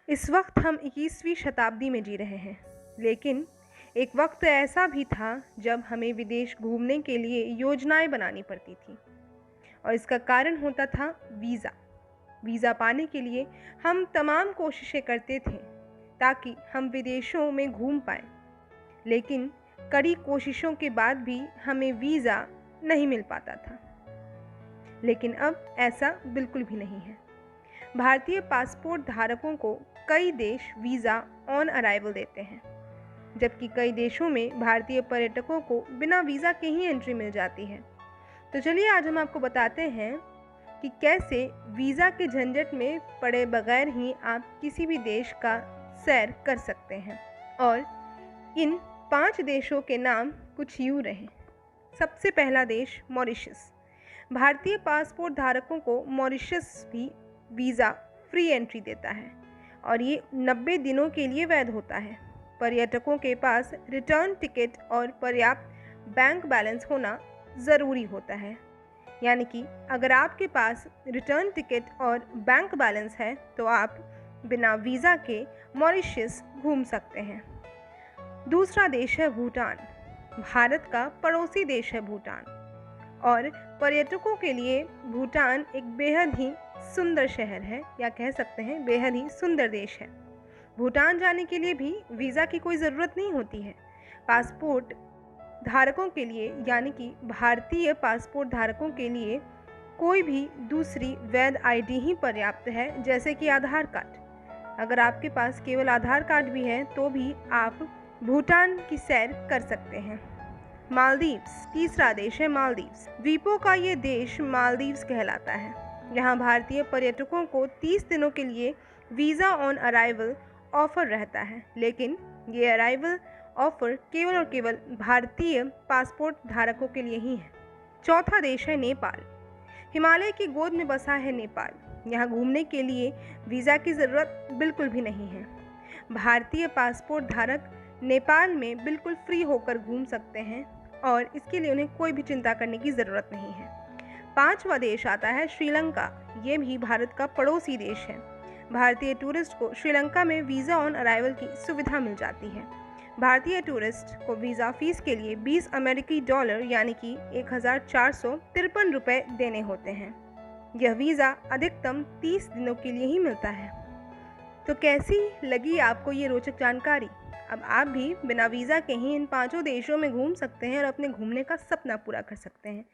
इस वक्त हम 21वीं शताब्दी में जी रहे हैं, लेकिन एक वक्त ऐसा भी था जब हमें विदेश घूमने के लिए योजनाएं बनानी पड़ती थी और इसका कारण होता था वीज़ा। वीज़ा पाने के लिए हम तमाम कोशिशें करते थे ताकि हम विदेशों में घूम पाएं, लेकिन कड़ी कोशिशों के बाद भी हमें वीज़ा नहीं मिल पाता था। लेकिन अब ऐसा बिल्कुल भी नहीं है। भारतीय पासपोर्ट धारकों को कई देश वीज़ा ऑन अराइवल देते हैं, जबकि कई देशों में भारतीय पर्यटकों को बिना वीज़ा के ही एंट्री मिल जाती है। तो चलिए आज हम आपको बताते हैं कि कैसे वीज़ा के झंझट में पड़े बगैर ही आप किसी भी देश का सैर कर सकते हैं। और इन 5 देशों के नाम कुछ यूँ रहे। सबसे पहला देश मॉरिशस। भारतीय पासपोर्ट धारकों को मॉरिशस भी वीज़ा फ्री एंट्री देता है और ये 90 दिनों के लिए वैध होता है। पर्यटकों के पास रिटर्न टिकट और पर्याप्त बैंक बैलेंस होना ज़रूरी होता है, यानी कि अगर आपके पास रिटर्न टिकट और बैंक बैलेंस है तो आप बिना वीज़ा के मॉरिशस घूम सकते हैं। दूसरा देश है भूटान। भारत का पड़ोसी देश है भूटान और पर्यटकों के लिए भूटान एक बेहद ही सुंदर शहर है, या कह सकते हैं बेहद ही सुंदर देश है। भूटान जाने के लिए भी वीज़ा की कोई ज़रूरत नहीं होती है। पासपोर्ट धारकों के लिए, यानी कि भारतीय पासपोर्ट धारकों के लिए कोई भी दूसरी वैध आईडी ही पर्याप्त है, जैसे कि आधार कार्ड। अगर आपके पास केवल आधार कार्ड भी है तो भी आप भूटान की सैर कर सकते हैं। मालदीव्स। तीसरा देश है मालदीव्स। द्वीपों का ये देश मालदीव्स कहलाता है। यहाँ भारतीय पर्यटकों को 30 दिनों के लिए वीज़ा ऑन अराइवल ऑफ़र रहता है, लेकिन ये अराइवल ऑफ़र केवल और केवल भारतीय पासपोर्ट धारकों के लिए ही है। चौथा देश है नेपाल। हिमालय की गोद में बसा है नेपाल। यहाँ घूमने के लिए वीज़ा की ज़रूरत बिल्कुल भी नहीं है। भारतीय पासपोर्ट धारक नेपाल में बिल्कुल फ्री होकर घूम सकते हैं और इसके लिए उन्हें कोई भी चिंता करने की ज़रूरत नहीं है। 5वां देश आता है श्रीलंका। ये भी भारत का पड़ोसी देश है। भारतीय टूरिस्ट को श्रीलंका में वीज़ा ऑन अराइवल की सुविधा मिल जाती है। भारतीय टूरिस्ट को वीज़ा फीस के लिए 20 अमेरिकी डॉलर यानी कि 1453 रुपये देने होते हैं। यह वीज़ा अधिकतम 30 दिनों के लिए ही मिलता है। तो कैसी लगी आपको ये रोचक जानकारी? अब आप भी बिना वीज़ा के ही इन 5 देशों में घूम सकते हैं और अपने घूमने का सपना पूरा कर सकते हैं।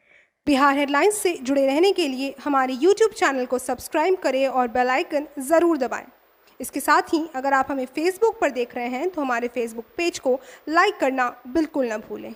बिहार हेडलाइंस से जुड़े रहने के लिए हमारे YouTube चैनल को सब्सक्राइब करें और बेल आइकन ज़रूर दबाएं। इसके साथ ही अगर आप हमें Facebook पर देख रहे हैं तो हमारे Facebook पेज को लाइक करना बिल्कुल न भूलें।